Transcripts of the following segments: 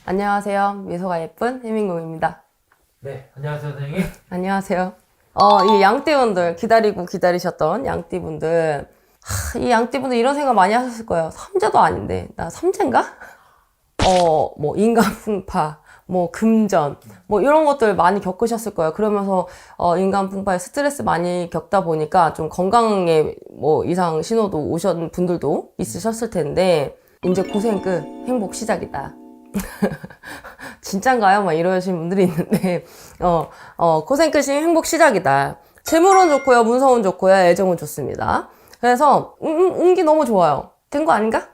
안녕하세요. 미소가 예쁜 혜민공입니다. 네, 안녕하세요, 선생님. 안녕하세요. 이 양띠분들, 기다리셨던 양띠분들. 이 양띠분들 이런 생각 많이 하셨을 거예요. 삼재도 아닌데, 나 삼재인가? 뭐, 인간풍파, 뭐, 금전, 뭐, 이런 것들 많이 겪으셨을 거예요. 그러면서, 인간풍파에 스트레스 많이 겪다 보니까 좀 건강에 뭐, 이상 신호도 오신 분들도 있으셨을 텐데, 이제 고생 끝, 행복 시작이다. 진짠가요? 막 이러신 분들이 있는데, 고생 끝이 행복 시작이다. 재물은 좋고요, 문서운 좋고요, 애정은 좋습니다. 그래서, 운기 너무 좋아요. 된 거 아닌가?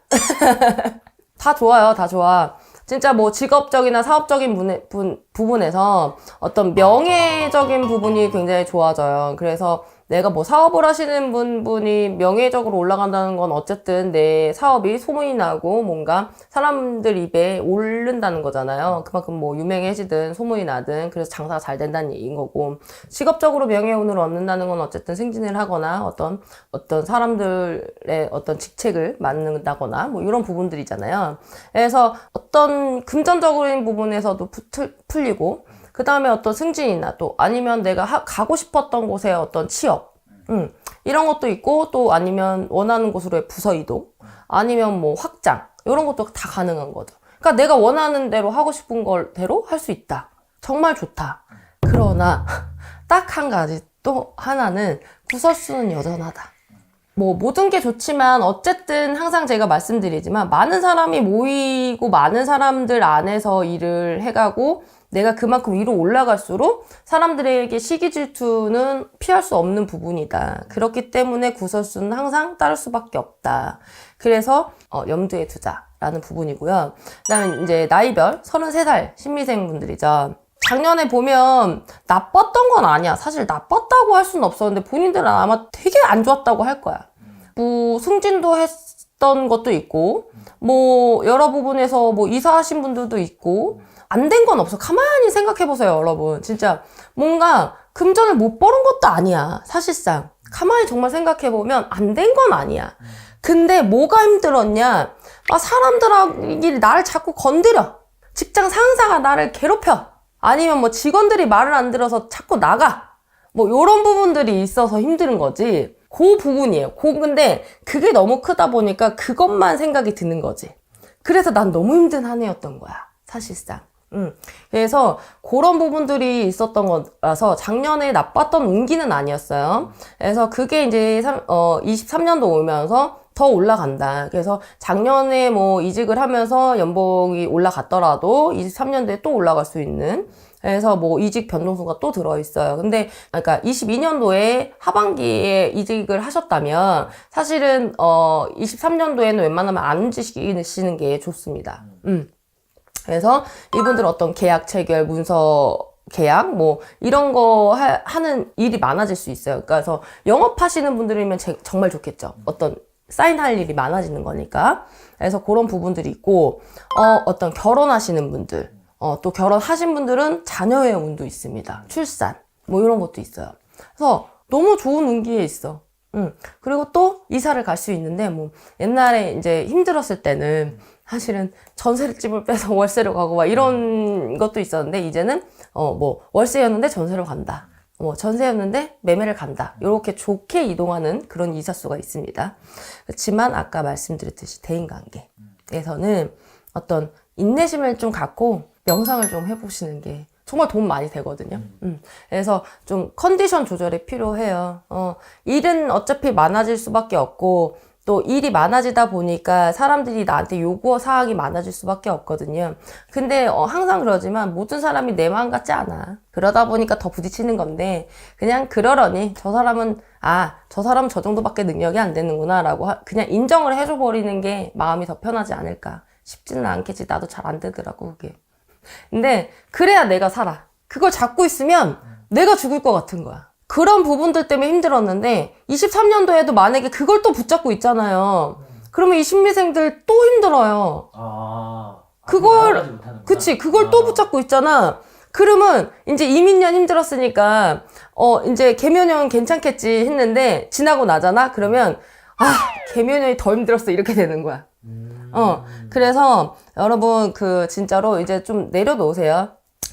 다 좋아요, 다 좋아. 진짜 뭐 직업적이나 사업적인 부분에서 어떤 명예적인 부분이 굉장히 좋아져요. 그래서 내가 뭐 사업을 하시는 분이 명예적으로 올라간다는 건 어쨌든 내 사업이 소문이 나고 뭔가 사람들 입에 오른다는 거잖아요. 그만큼 뭐 유명해지든 소문이 나든 그래서 장사가 잘 된다는 얘기인 거고, 직업적으로 명예운을 얻는다는 건 어쨌든 승진을 하거나 어떤 사람들의 어떤 직책을 맡는다거나 뭐 이런 부분들이잖아요. 그래서 어떤 금전적인 부분에서도 풀리고, 그 다음에 어떤 승진이나 또 아니면 내가 가고 싶었던 곳에 어떤 취업, 이런 것도 있고, 또 아니면 원하는 곳으로의 부서 이동, 아니면 뭐 확장, 이런 것도 다 가능한 거죠. 그러니까 내가 원하는 대로 하고 싶은 걸대로 할 수 있다. 정말 좋다. 그러나 딱 한 가지, 또 하나는 구설수는 여전하다. 뭐 모든 게 좋지만 어쨌든 항상 제가 말씀드리지만 많은 사람이 모이고 많은 사람들 안에서 일을 해가고 내가 그만큼 위로 올라갈수록 사람들에게 시기 질투는 피할 수 없는 부분이다. 그렇기 때문에 구설수는 항상 따를 수밖에 없다. 그래서 염두에 두자라는 부분이고요. 그다음에 이제 나이별 33살 신미생 분들이죠. 작년에 보면 나빴던 건 아니야. 사실 나빴다고 할 수는 없었는데 본인들은 아마 되게 안 좋았다고 할 거야. 뭐 승진도 했던 것도 있고, 뭐 여러 부분에서 뭐 이사하신 분들도 있고, 안 된 건 없어. 가만히 생각해보세요, 여러분. 진짜 뭔가 금전을 못 벌은 것도 아니야, 사실상. 가만히 정말 생각해보면 안 된 건 아니야. 근데 뭐가 힘들었냐? 사람들이 나를 자꾸 건드려. 직장 상사가 나를 괴롭혀. 아니면 뭐 직원들이 말을 안 들어서 자꾸 나가. 뭐 요런 부분들이 있어서 힘든 거지. 그 부분이에요. 근데 그게 너무 크다 보니까 그것만 생각이 드는 거지. 그래서 난 너무 힘든 한 해였던 거야, 사실상. 그래서 그런 부분들이 있었던 거라서 작년에 나빴던 운기는 아니었어요. 그래서 그게 이제 23년도 오면서 더 올라간다. 그래서 작년에 뭐 이직을 하면서 연봉이 올라갔더라도 23년도에 또 올라갈 수 있는, 그래서 뭐 이직 변동수가 또 들어있어요. 근데 그러니까 22년도에 하반기에 이직을 하셨다면 사실은 23년도에는 웬만하면 안 움직이시는 게 좋습니다. 그래서 이분들 어떤 계약 체결, 문서 계약, 뭐, 이런 거 하는 일이 많아질 수 있어요. 그래서 영업하시는 분들이면 정말 좋겠죠. 어떤 사인할 일이 많아지는 거니까. 그래서 그런 부분들이 있고, 어떤 결혼하시는 분들, 또 결혼하신 분들은 자녀의 운도 있습니다. 출산, 뭐 이런 것도 있어요. 그래서 너무 좋은 운기에 있어. 그리고 또 이사를 갈 수 있는데, 뭐, 옛날에 이제 힘들었을 때는 사실은 전세집을 빼서 월세로 가고 막 이런 것도 있었는데, 이제는 뭐 월세였는데 전세로 간다. 뭐 전세였는데 매매를 간다. 이렇게 좋게 이동하는 그런 이사수가 있습니다. 그렇지만 아까 말씀드렸듯이 대인관계에서는 어떤 인내심을 좀 갖고 명상을 좀 해보시는 게 정말 도움 많이 되거든요. 그래서 좀 컨디션 조절이 필요해요. 일은 어차피 많아질 수밖에 없고, 또 일이 많아지다 보니까 사람들이 나한테 요구 사항이 많아질 수밖에 없거든요. 근데 항상 그러지만 모든 사람이 내 마음 같지 않아. 그러다 보니까 더 부딪히는 건데, 그냥 그러려니 저 사람은 저 정도밖에 능력이 안 되는구나 라고 그냥 인정을 해줘 버리는 게 마음이 더 편하지 않을까 싶지는 않겠지. 나도 잘 안 되더라고 그게. 근데 그래야 내가 살아. 그걸 잡고 있으면 내가 죽을 것 같은 거야. 그런 부분들 때문에 힘들었는데 23년도에도 만약에 그걸 또 붙잡고 있잖아요. 그러면 이 신미생들 또 힘들어요. 그걸 또 붙잡고 있잖아. 그러면 이제 이민년 힘들었으니까 이제 개면년 괜찮겠지 했는데 지나고 나잖아. 그러면 개면년이 더 힘들었어 이렇게 되는 거야. 그래서 여러분 진짜로 이제 좀 내려놓으세요.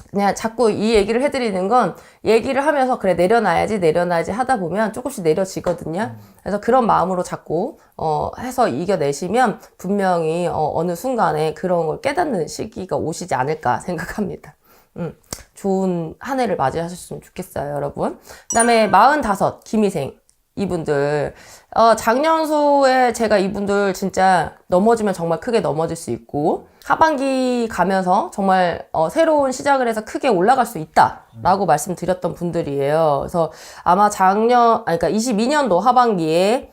그냥 자꾸 이 얘기를 해드리는 건 얘기를 하면서 그래 내려놔야지 하다 보면 조금씩 내려지거든요. 그래서 그런 마음으로 자꾸 해서 이겨내시면 분명히 어느 순간에 그런 걸 깨닫는 시기가 오시지 않을까 생각합니다. 좋은 한 해를 맞이하셨으면 좋겠어요, 여러분. 그 다음에 45 김희생 이분들 작년수에 제가 이분들 진짜 넘어지면 정말 크게 넘어질 수 있고 하반기 가면서 정말 새로운 시작을 해서 크게 올라갈 수 있다라고 말씀드렸던 분들이에요. 그래서 아마 그러니까 22년도 하반기에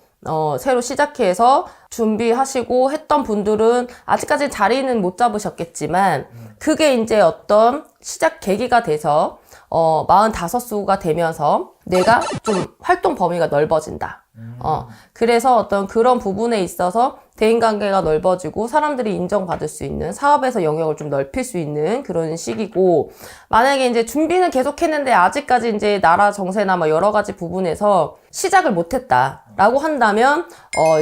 새로 시작해서 준비하시고 했던 분들은 아직까지 자리는 못 잡으셨겠지만 그게 이제 어떤 시작 계기가 돼서 45수가 되면서 내가 좀 활동 범위가 넓어진다. 그래서 어떤 그런 부분에 있어서 대인관계가 넓어지고 사람들이 인정받을 수 있는 사업에서 영역을 좀 넓힐 수 있는 그런 시기고 만약에 이제 준비는 계속 했는데 아직까지 이제 나라 정세나 뭐 여러 가지 부분에서 시작을 못 했다라고 한다면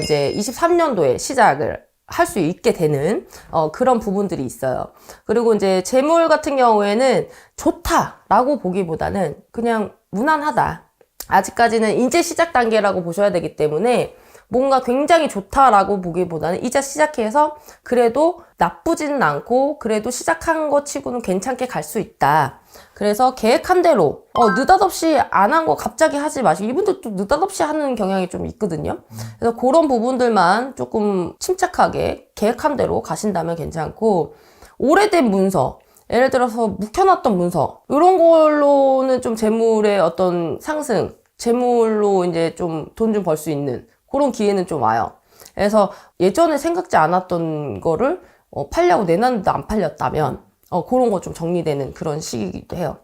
이제 23년도에 시작을 할 수 있게 되는 그런 부분들이 있어요. 그리고 이제 재물 같은 경우에는 좋다라고 보기보다는 그냥 무난하다. 아직까지는 이제 시작 단계라고 보셔야 되기 때문에 뭔가 굉장히 좋다라고 보기보다는 이제 시작해서 그래도 나쁘지는 않고 그래도 시작한 것 치고는 괜찮게 갈 수 있다. 그래서 계획한 대로 느닷없이 안 한 거 갑자기 하지 마시고 이분들 좀 느닷없이 하는 경향이 좀 있거든요. 그래서 그런 부분들만 조금 침착하게 계획한 대로 가신다면 괜찮고 오래된 문서 예를 들어서 묵혀놨던 문서 이런 걸로는 좀 재물의 어떤 상승 재물로 이제 좀 돈 좀 벌 수 있는 그런 기회는 좀 와요. 그래서 예전에 생각지 않았던 거를 팔려고 내놨는데 안 팔렸다면 그런 거 좀 정리되는 그런 시기이기도 해요.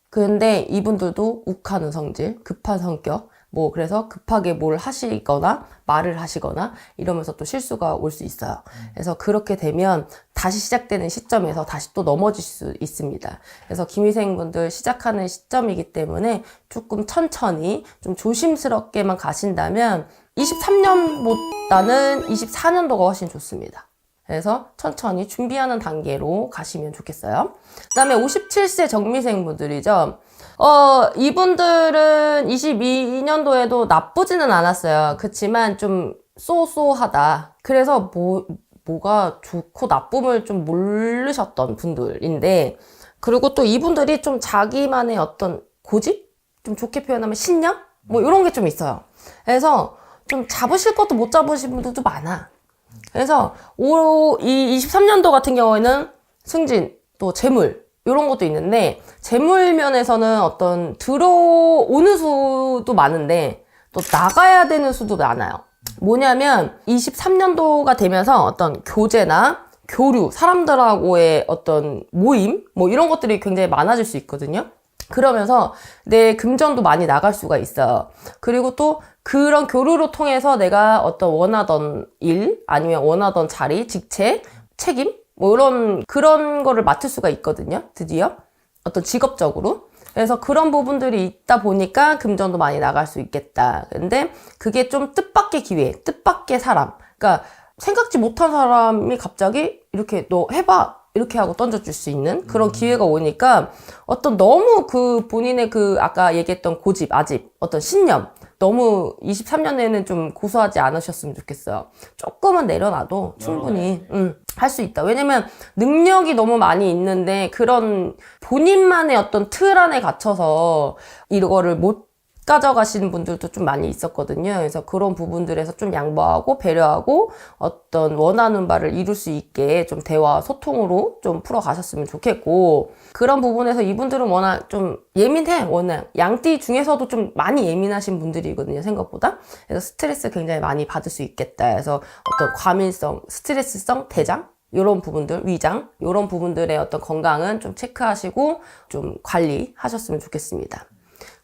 근데 이분들도 욱하는 성질, 급한 성격, 그래서 급하게 뭘 하시거나 말을 하시거나 이러면서 또 실수가 올 수 있어요. 그래서 그렇게 되면 다시 시작되는 시점에서 다시 또 넘어질 수 있습니다. 그래서 김희생분들 시작하는 시점이기 때문에 조금 천천히 좀 조심스럽게만 가신다면 23년보다는 24년도가 훨씬 좋습니다. 그래서 천천히 준비하는 단계로 가시면 좋겠어요. 그 다음에 57세 정미생분들이죠. 이분들은 22년도에도 나쁘지는 않았어요. 그치만 좀 쏘쏘하다. 그래서 뭐가 좋고 나쁨을 좀 모르셨던 분들인데, 그리고 또 이분들이 좀 자기만의 어떤 고집? 좀 좋게 표현하면 신념? 이런 게 좀 있어요. 그래서 좀 잡으실 것도 못 잡으신 분들도 많아. 그래서 이 23년도 같은 경우에는 승진, 또 재물 이런 것도 있는데 재물 면에서는 어떤 들어오는 수도 많은데 또 나가야 되는 수도 많아요. 뭐냐면 23년도가 되면서 어떤 교제나 교류, 사람들하고의 어떤 모임 이런 것들이 굉장히 많아질 수 있거든요. 그러면서 내 금전도 많이 나갈 수가 있어요. 그리고 또 그런 교류로 통해서 내가 어떤 원하던 일, 아니면 원하던 자리, 직책, 책임, 그런 거를 맡을 수가 있거든요. 드디어. 어떤 직업적으로. 그래서 그런 부분들이 있다 보니까 금전도 많이 나갈 수 있겠다. 근데 그게 좀 뜻밖의 기회, 뜻밖의 사람. 그러니까 생각지 못한 사람이 갑자기 이렇게 너 해봐. 이렇게 하고 던져줄 수 있는 그런 기회가 오니까 어떤 너무 본인의 아까 얘기했던 고집, 아집, 어떤 신념 너무 23년에는 좀 고수하지 않으셨으면 좋겠어요. 조금은 내려놔도 충분히 할 수 있다. 왜냐면 능력이 너무 많이 있는데 그런 본인만의 어떤 틀 안에 갇혀서 이거를 못 가져가시는 분들도 좀 많이 있었거든요. 그래서 그런 부분들에서 좀 양보하고 배려하고 어떤 원하는 바를 이룰 수 있게 좀 대화, 소통으로 좀 풀어가셨으면 좋겠고 그런 부분에서 이분들은 워낙 좀 예민해. 워낙 양띠 중에서도 좀 많이 예민하신 분들이거든요. 생각보다. 그래서 스트레스 굉장히 많이 받을 수 있겠다. 그래서 어떤 과민성, 스트레스성 대장 요런 부분들, 위장 요런 부분들의 어떤 건강은 좀 체크하시고 좀 관리하셨으면 좋겠습니다.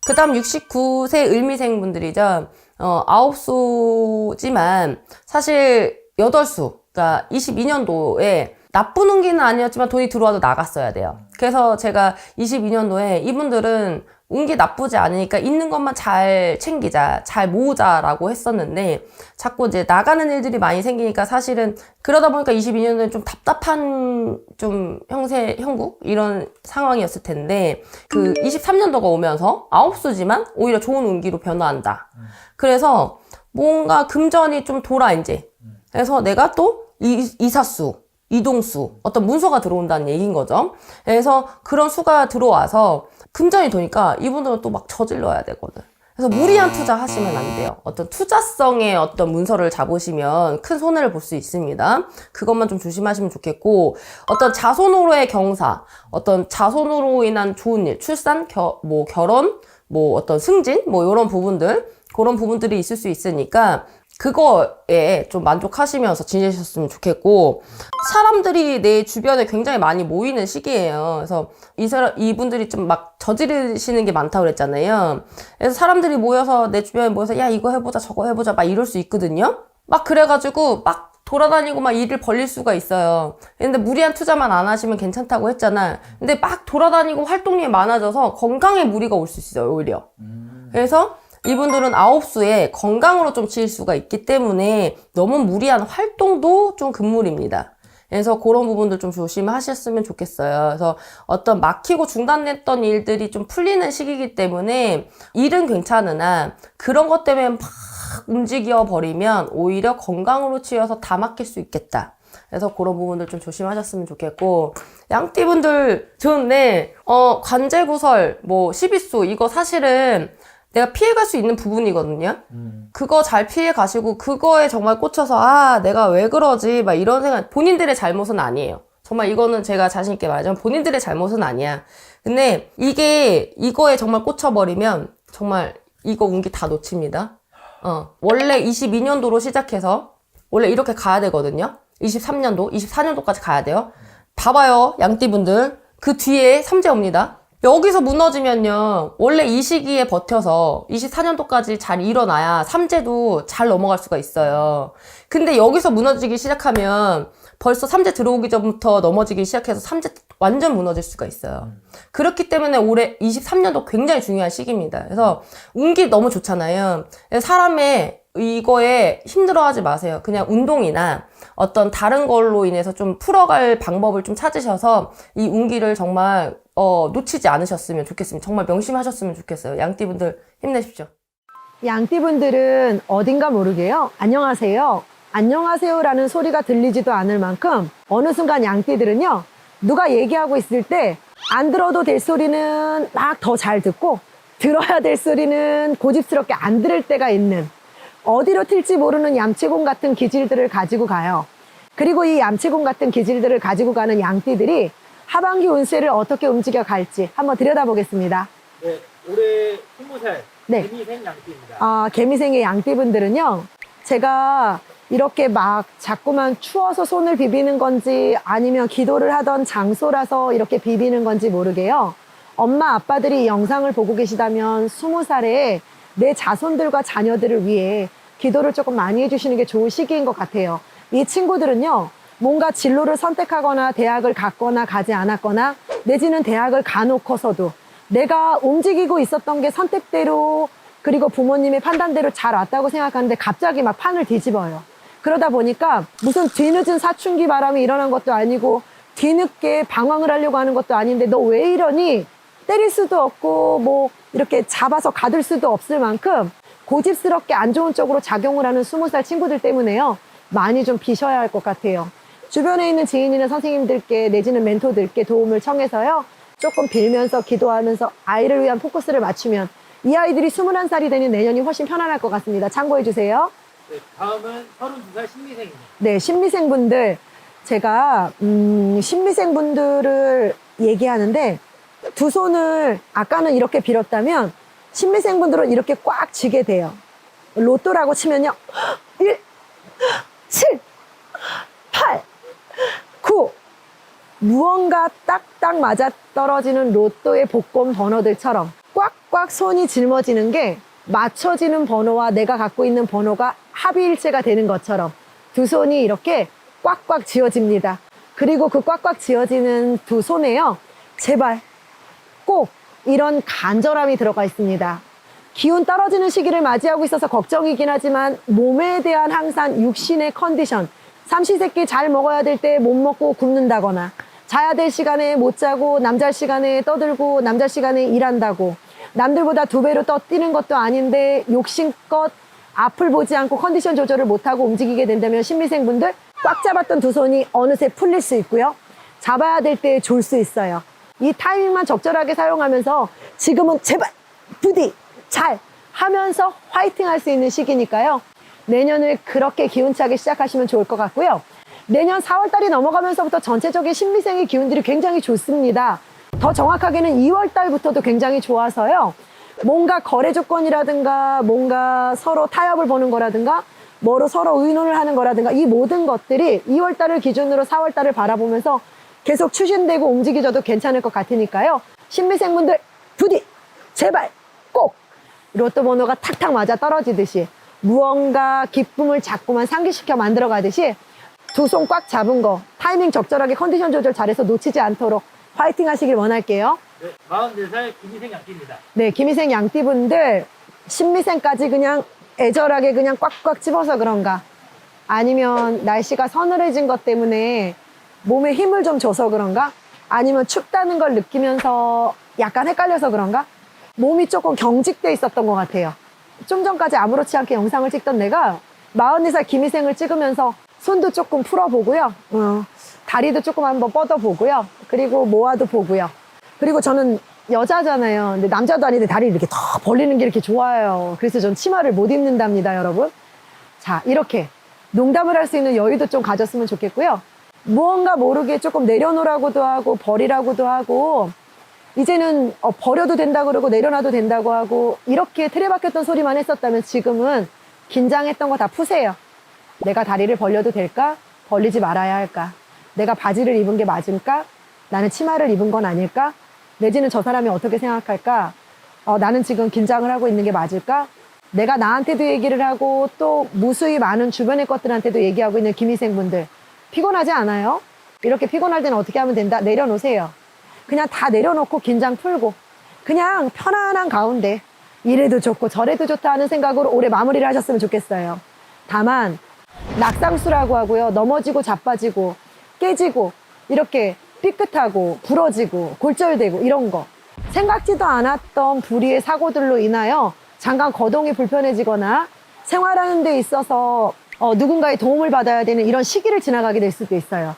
그 다음 69세 을미생분들이죠. 9수지만 사실 8수, 그러니까 22년도에 나쁜 운기는 아니었지만 돈이 들어와도 나갔어야 돼요. 그래서 제가 22년도에 이분들은 운기 나쁘지 않으니까 있는 것만 잘 챙기자, 잘 모으자라고 했었는데 자꾸 이제 나가는 일들이 많이 생기니까 사실은 그러다 보니까 22년도에 좀 답답한 좀 형국 이런 상황이었을 텐데 그 23년도가 오면서 아홉수지만 오히려 좋은 운기로 변화한다. 그래서 뭔가 금전이 좀 돌아 이제. 그래서 내가 또 이사수, 이동수, 어떤 문서가 들어온다는 얘기인 거죠. 그래서 그런 수가 들어와서 금전이 도니까 이분들은 또 막 저질러야 되거든. 그래서 무리한 투자 하시면 안 돼요. 어떤 투자성의 어떤 문서를 잡으시면 큰 손해를 볼 수 있습니다. 그것만 좀 조심하시면 좋겠고, 어떤 자손으로의 경사, 어떤 자손으로 인한 좋은 일, 출산, 결혼, 어떤 승진, 이런 부분들, 그런 부분들이 있을 수 있으니까 그거에 좀 만족하시면서 지내셨으면 좋겠고, 사람들이 내 주변에 굉장히 많이 모이는 시기예요. 그래서 이분들이 좀 막 저지르시는 게 많다고 그랬잖아요. 그래서 사람들이 모여서 내 주변에 모여서 야 이거 해보자 저거 해보자 막 이럴 수 있거든요. 막 그래가지고 막 돌아다니고 막 일을 벌릴 수가 있어요. 근데 무리한 투자만 안 하시면 괜찮다고 했잖아. 근데 막 돌아다니고 활동량이 많아져서 건강에 무리가 올 수 있어요, 오히려. 그래서 이분들은 아홉수에 건강으로 좀 치일 수가 있기 때문에 너무 무리한 활동도 좀 금물입니다. 그래서 그런 부분들 좀 조심하셨으면 좋겠어요. 그래서 어떤 막히고 중단됐던 일들이 좀 풀리는 시기이기 때문에 일은 괜찮으나 그런 것 때문에 막 움직여 버리면 오히려 건강으로 치여서 다 막힐 수 있겠다. 그래서 그런 부분들 좀 조심하셨으면 좋겠고, 양띠분들 좋은데 관제구설, 십이수 이거 사실은 내가 피해갈 수 있는 부분이거든요. 그거 잘 피해가시고 그거에 정말 꽂혀서 내가 왜 그러지 막 이런 생각, 본인들의 잘못은 아니에요. 정말 이거는 제가 자신 있게 말하자면 본인들의 잘못은 아니야. 근데 이거에 정말 꽂혀버리면 정말 이거 운기 다 놓칩니다. 원래 22년도로 시작해서 원래 이렇게 가야 되거든요. 23년도, 24년도까지 가야 돼요. 봐봐요, 양띠분들. 그 뒤에 삼재 옵니다. 여기서 무너지면요, 원래 이 시기에 버텨서 24년도까지 잘 일어나야 삼재도 잘 넘어갈 수가 있어요. 근데 여기서 무너지기 시작하면 벌써 삼재 들어오기 전부터 넘어지기 시작해서 삼재 완전 무너질 수가 있어요. 그렇기 때문에 올해 23년도 굉장히 중요한 시기입니다. 그래서 운기 너무 좋잖아요. 사람의 이거에 힘들어하지 마세요. 그냥 운동이나 어떤 다른 걸로 인해서 좀 풀어갈 방법을 좀 찾으셔서 이 운기를 정말 놓치지 않으셨으면 좋겠습니다. 정말 명심하셨으면 좋겠어요. 양띠분들 힘내십시오. 양띠분들은 어딘가 모르게요. 안녕하세요. 안녕하세요라는 소리가 들리지도 않을 만큼 어느 순간 양띠들은요. 누가 얘기하고 있을 때 안 들어도 될 소리는 막 더 잘 듣고 들어야 될 소리는 고집스럽게 안 들을 때가 있는, 어디로 튈지 모르는 얌체공 같은 기질들을 가지고 가요. 그리고 이 얌체공 같은 기질들을 가지고 가는 양띠들이 하반기 운세를 어떻게 움직여 갈지 한번 들여다보겠습니다. 네, 올해 20살 네. 개미생 양띠입니다. 개미생의 양띠분들은요, 제가 이렇게 막 자꾸만 추워서 손을 비비는 건지 아니면 기도를 하던 장소라서 이렇게 비비는 건지 모르게요. 엄마 아빠들이 이 영상을 보고 계시다면 20살에 내 자손들과 자녀들을 위해 기도를 조금 많이 해주시는 게 좋은 시기인 것 같아요. 이 친구들은요, 뭔가 진로를 선택하거나 대학을 갔거나 가지 않았거나 내지는 대학을 가놓고서도 내가 움직이고 있었던 게 선택대로 그리고 부모님의 판단대로 잘 왔다고 생각하는데 갑자기 막 판을 뒤집어요. 그러다 보니까 무슨 뒤늦은 사춘기 바람이 일어난 것도 아니고 뒤늦게 방황을 하려고 하는 것도 아닌데 너 왜 이러니? 때릴 수도 없고 이렇게 잡아서 가둘 수도 없을 만큼 고집스럽게 안 좋은 쪽으로 작용을 하는 20살 친구들 때문에요. 많이 좀 비셔야 할 것 같아요. 주변에 있는 지인이나 선생님들께 내지는 멘토들께 도움을 청해서요. 조금 빌면서 기도하면서 아이를 위한 포커스를 맞추면 이 아이들이 21살이 되는 내년이 훨씬 편안할 것 같습니다. 참고해 주세요. 네, 다음은 32살 신미생입니다. 네, 신미생분들. 제가 신미생분들을 얘기하는데 두 손을 아까는 이렇게 빌었다면 신미생분들은 이렇게 꽉 쥐게 돼요. 로또라고 치면요. 1, 7, 8, 9. 무언가 딱딱 맞아 떨어지는 로또의 복권 번호들처럼 꽉꽉 손이 짊어지는 게 맞춰지는 번호와 내가 갖고 있는 번호가 합의일체가 되는 것처럼 두 손이 이렇게 꽉꽉 쥐어집니다. 그리고 그 꽉꽉 쥐어지는 두 손에요. 제발 꼭 이런 간절함이 들어가 있습니다. 기운 떨어지는 시기를 맞이하고 있어서 걱정이긴 하지만 몸에 대한 항상 육신의 컨디션, 삼시세끼 잘 먹어야 될 때 못 먹고 굶는다거나 자야 될 시간에 못 자고 남잘 시간에 떠들고 남잘 시간에 일한다고 남들보다 2배로 뛰는 것도 아닌데 욕심껏 앞을 보지 않고 컨디션 조절을 못하고 움직이게 된다면 신미생분들 꽉 잡았던 두 손이 어느새 풀릴 수 있고요. 잡아야 될 때 졸 수 있어요. 이 타이밍만 적절하게 사용하면서 지금은 제발 부디 잘 하면서 화이팅 할 수 있는 시기니까요. 내년을 그렇게 기운차게 시작하시면 좋을 것 같고요. 내년 4월달이 넘어가면서부터 전체적인 신미생의 기운들이 굉장히 좋습니다. 더 정확하게는 2월달부터도 굉장히 좋아서요. 뭔가 거래 조건이라든가 뭔가 서로 타협을 보는 거라든가 뭐로 서로 의논을 하는 거라든가 이 모든 것들이 2월달을 기준으로 4월달을 바라보면서 계속 추진되고 움직여져도 괜찮을 것 같으니까요. 신미생분들 부디 제발 꼭 로또 번호가 탁탁 맞아 떨어지듯이 무언가 기쁨을 자꾸만 상기시켜 만들어 가듯이 두 손 꽉 잡은 거 타이밍 적절하게 컨디션 조절 잘해서 놓치지 않도록 파이팅 하시길 원할게요. 네, 44살 김희생 양띠입니다. 네, 김희생 양띠분들 신미생까지 그냥 애절하게 그냥 꽉꽉 집어서 그런가 아니면 날씨가 서늘해진 것 때문에 몸에 힘을 좀 줘서 그런가 아니면 춥다는 걸 느끼면서 약간 헷갈려서 그런가 몸이 조금 경직돼 있었던 것 같아요. 좀 전까지 아무렇지 않게 영상을 찍던 내가 44살 김희생을 찍으면서 손도 조금 풀어보고요. 다리도 조금 한번 뻗어보고요. 그리고 모아도 보고요. 그리고 저는 여자잖아요. 근데 남자도 아닌데 다리를 이렇게 더 벌리는 게 이렇게 좋아요. 그래서 전 치마를 못 입는답니다, 여러분. 자, 이렇게 농담을 할 수 있는 여유도 좀 가졌으면 좋겠고요. 무언가 모르게 조금 내려놓으라고도 하고 버리라고도 하고 이제는 버려도 된다고 그러고 내려놔도 된다고 하고 이렇게 틀에 박혔던 소리만 했었다면 지금은 긴장했던 거 다 푸세요. 내가 다리를 벌려도 될까? 벌리지 말아야 할까? 내가 바지를 입은 게 맞을까? 나는 치마를 입은 건 아닐까? 내지는 저 사람이 어떻게 생각할까? 나는 지금 긴장을 하고 있는 게 맞을까? 내가 나한테도 얘기를 하고 또 무수히 많은 주변의 것들한테도 얘기하고 있는 김희생분들 피곤하지 않아요? 이렇게 피곤할 때는 어떻게 하면 된다? 내려놓으세요. 그냥 다 내려놓고 긴장 풀고 그냥 편안한 가운데 이래도 좋고 저래도 좋다 하는 생각으로 올해 마무리를 하셨으면 좋겠어요. 다만 낙상수라고 하고요. 넘어지고 자빠지고 깨지고 이렇게 삐끗하고 부러지고 골절되고 이런 거 생각지도 않았던 불의의 사고들로 인하여 잠깐 거동이 불편해지거나 생활하는 데 있어서 누군가의 도움을 받아야 되는 이런 시기를 지나가게 될 수도 있어요.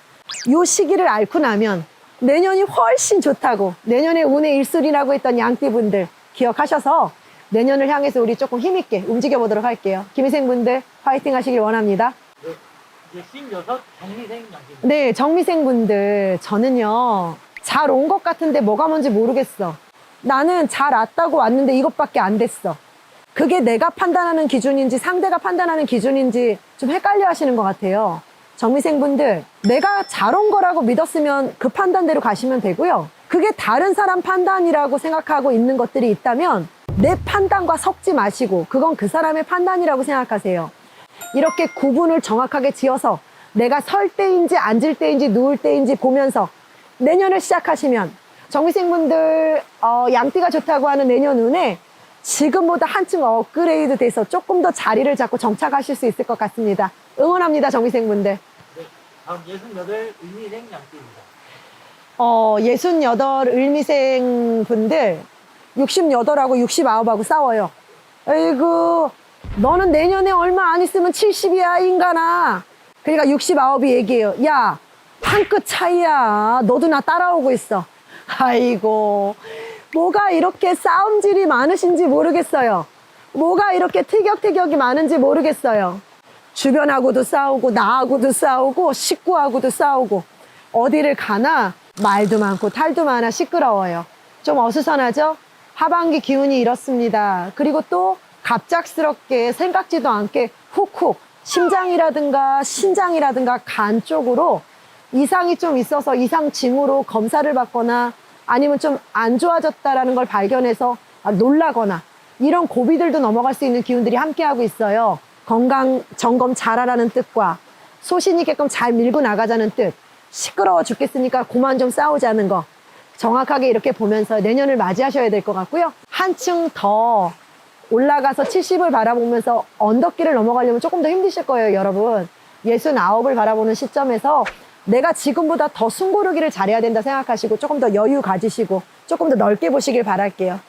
이 시기를 앓고 나면 내년이 훨씬 좋다고 내년에 운의 1순위라고 했던 양띠분들 기억하셔서 내년을 향해서 우리 조금 힘있게 움직여보도록 할게요. 김희생분들 화이팅 하시길 원합니다. 네, 이제 56 정미생 양띠입니다. 네, 정미생분들 저는요 잘 온 것 같은데 뭐가 뭔지 모르겠어. 나는 잘 왔다고 왔는데 이것밖에 안 됐어. 그게 내가 판단하는 기준인지 상대가 판단하는 기준인지 좀 헷갈려 하시는 것 같아요. 정미생분들 내가 잘 온 거라고 믿었으면 그 판단대로 가시면 되고요. 그게 다른 사람 판단이라고 생각하고 있는 것들이 있다면 내 판단과 섞지 마시고 그건 그 사람의 판단이라고 생각하세요. 이렇게 구분을 정확하게 지어서 내가 설 때인지 앉을 때인지 누울 때인지 보면서 내년을 시작하시면 정미생분들 양띠가 좋다고 하는 내년 운에 지금보다 한층 업그레이드 돼서 조금 더 자리를 잡고 정착하실 수 있을 것 같습니다. 응원합니다, 정미생분들. 네, 다음 68 을미생 양띠입니다. 68 을미생 분들 68하고 69하고 싸워요. 아이고 너는 내년에 얼마 안 있으면 70이야 인간아. 그러니까 69이 얘기해요. 야, 한 끗 차이야. 너도 나 따라오고 있어. 아이고 뭐가 이렇게 싸움질이 많으신지 모르겠어요. 뭐가 이렇게 티격태격이 많은지 모르겠어요. 주변하고도 싸우고 나하고도 싸우고 식구하고도 싸우고 어디를 가나 말도 많고 탈도 많아 시끄러워요. 좀 어수선하죠? 하반기 기운이 이렇습니다. 그리고 또 갑작스럽게 생각지도 않게 훅훅 심장이라든가 신장이라든가 간 쪽으로 이상이 좀 있어서 이상징후로 검사를 받거나 아니면 좀 안 좋아졌다라는 걸 발견해서 놀라거나 이런 고비들도 넘어갈 수 있는 기운들이 함께하고 있어요. 건강 점검 잘하라는 뜻과 소신 있게끔 잘 밀고 나가자는 뜻, 시끄러워 죽겠으니까 그만 좀 싸우자는 거 정확하게 이렇게 보면서 내년을 맞이하셔야 될 것 같고요. 한층 더 올라가서 70을 바라보면서 언덕길을 넘어가려면 조금 더 힘드실 거예요, 여러분. 69을 바라보는 시점에서 내가 지금보다 더 숨고르기를 잘해야 된다 생각하시고 조금 더 여유 가지시고 조금 더 넓게 보시길 바랄게요.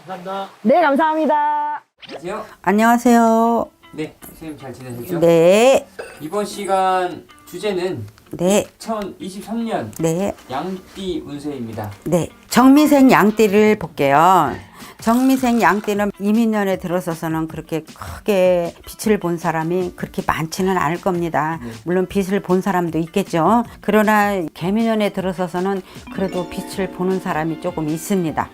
감사합니다. 네, 감사합니다. 안녕하세요. 안녕하세요. 네, 선생님 잘 지내셨죠? 네, 이번 시간 주제는 네, 2023년 네, 양띠 운세입니다. 네. 정미생 양띠를 볼게요. 정미생 양띠는 이민년에 들어서서는 그렇게 크게 빛을 본 사람이 그렇게 많지는 않을 겁니다. 네. 물론 빛을 본 사람도 있겠죠. 그러나 개미년에 들어서서는 그래도 빛을 보는 사람이 조금 있습니다.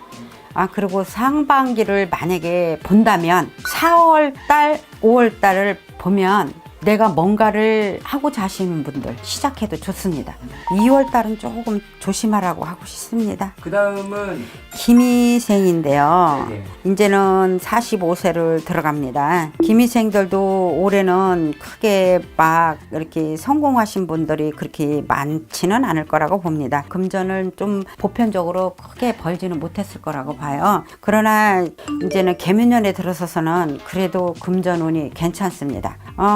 그리고 상반기를 만약에 본다면 4월 달, 5월 달을 보면 내가 뭔가를 하고자 하시는 분들 시작해도 좋습니다. 2월 달은 조금 조심하라고 하고 싶습니다. 그 다음은 기미생인데요. 네. 이제는 45세를 들어갑니다. 기미생들도 올해는 크게 막 이렇게 성공하신 분들이 그렇게 많지는 않을 거라고 봅니다. 금전을 좀 보편적으로 크게 벌지는 못했을 거라고 봐요. 그러나 이제는 개묘년에 들어서서는 그래도 금전운이 괜찮습니다.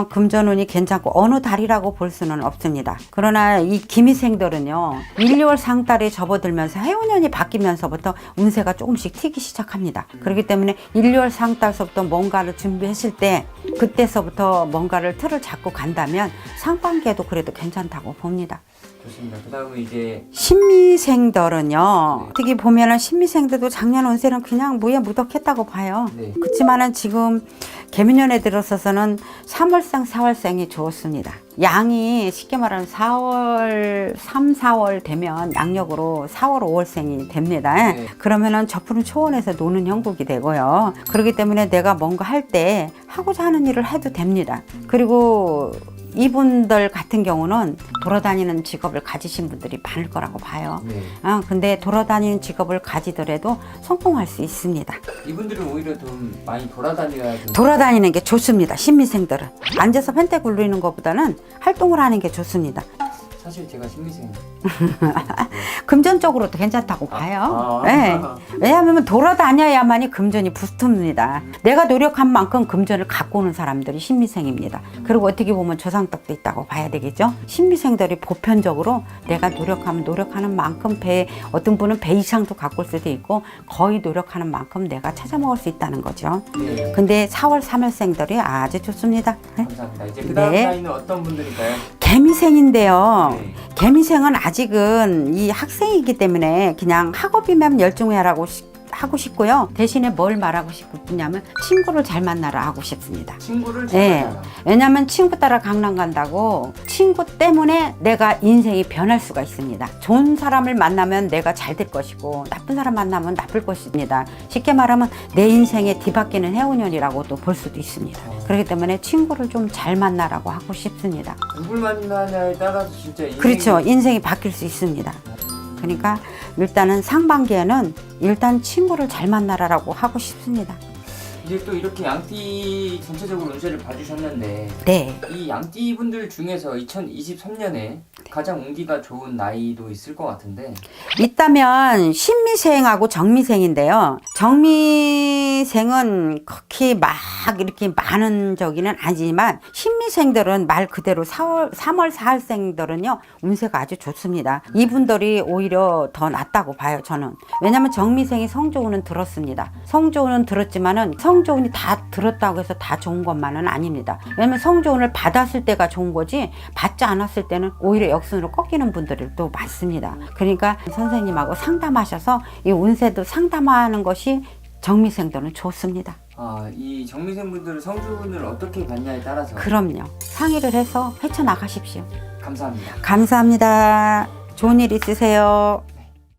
금전운이 괜찮고 어느 달이라고 볼 수는 없습니다. 그러나 이 기미생들은요, 1, 2월 상달에 접어들면서 해운년이 바뀌면서부터 운세가 조금씩 튀기 시작합니다. 그렇기 때문에 1, 2월 상달서부터 뭔가를 준비했을 때 그때서부터 뭔가를 틀을 잡고 간다면 상반기에도 그래도 괜찮다고 봅니다. 좋습니다. 그 다음은 이제 신미생들은요, 어떻게 보면은 신미생들도 작년 운세는 그냥 무에 무덕했다고 봐요. 네. 그렇지만은 지금 개미년에 들어서서는 3월생, 4월생이 좋습니다. 양이 쉽게 말하면 4월, 3, 4월 되면 양력으로 4월, 5월생이 됩니다. 네. 그러면은 저푸른 초원에서 노는 형국이 되고요. 그렇기 때문에 내가 뭔가 할 때 하고자 하는 일을 해도 됩니다. 그리고 이분들 같은 경우는 돌아다니는 직업을 가지신 분들이 많을 거라고 봐요. 네. 근데 돌아다니는 직업을 가지더라도 성공할 수 있습니다. 이분들은 오히려 좀 많이 돌아다녀야 좀 돌아다니는 게 좋습니다. 신미생들은 앉아서 펜대 굴리는 것보다는 활동을 하는 게 좋습니다. 사실 제가 신미생. 금전적으로도 괜찮다고 봐요. 아. 네. 왜냐하면 돌아다녀야만이 금전이 붙습니다. 내가 노력한 만큼 금전을 갖고 오는 사람들이 신미생입니다. 그리고 어떻게 보면 조상덕도 있다고 봐야 되겠죠. 신미생들이 보편적으로 내가 노력하면 노력하는 만큼 어떤 분은 배 이상도 갖고 올 수도 있고 거의 노력하는 만큼 내가 찾아먹을 수 있다는 거죠. 네. 근데 4월 3월생들이 아주 좋습니다. 네. 감사합니다. 이제 그 다음 네. 사이는 어떤 분들일까요? 개미생인데요. 네. 개미생은 아직은 이 학생이기 때문에 그냥 학업이면 열중히 하고 싶고요. 대신에 뭘 말하고 싶냐면 친구를 잘 만나라 하고 싶습니다. 친구를 잘 네. 만나라. 왜냐면 친구 따라 강남 간다고 친구 때문에 내가 인생이 변할 수가 있습니다. 좋은 사람을 만나면 내가 잘 될 것이고 나쁜 사람 만나면 나쁠 것입니다. 쉽게 말하면 내 인생에 뒤바뀌는 해운년이라고도 볼 수도 있습니다. 그렇기 때문에 친구를 좀 잘 만나라고 하고 싶습니다. 누굴 만나냐에 따라서 진짜 인생이 그렇죠. 인생이 바뀔 수 있습니다. 그러니까 일단은 상반기에는 일단 친구를 잘 만나라고 하고 싶습니다. 이제 또 이렇게 양띠 전체적으로 운세를 봐주셨는데 네. 이 양띠 분들 중에서 2023년에 가장 운기가 좋은 나이도 있을 것 같은데 있다면 신미생하고 정미생인데요. 정미생은 그렇게 막 이렇게 많은 적이는 아니지만 신미생들은 말 그대로 3월 4월생들은요 운세가 아주 좋습니다. 이분들이 오히려 더 낫다고 봐요. 저는. 왜냐하면 정미생이 성조운은 들었습니다. 성조운은 들었지만은 성조운이 다 들었다고 해서 다 좋은 것만은 아닙니다. 왜냐면 성조운을 받았을 때가 좋은 거지 받지 않았을 때는 오히려 역순으로 꺾이는 분들이 또 많습니다. 그러니까 선생님하고 상담하셔서 이 운세도 상담하는 것이 정미생들은 좋습니다. 이 정미생 분들은 성주운을 어떻게 받냐에 따라서 그럼요. 상의를 해서 헤쳐나가십시오. 감사합니다. 감사합니다. 좋은 일 있으세요.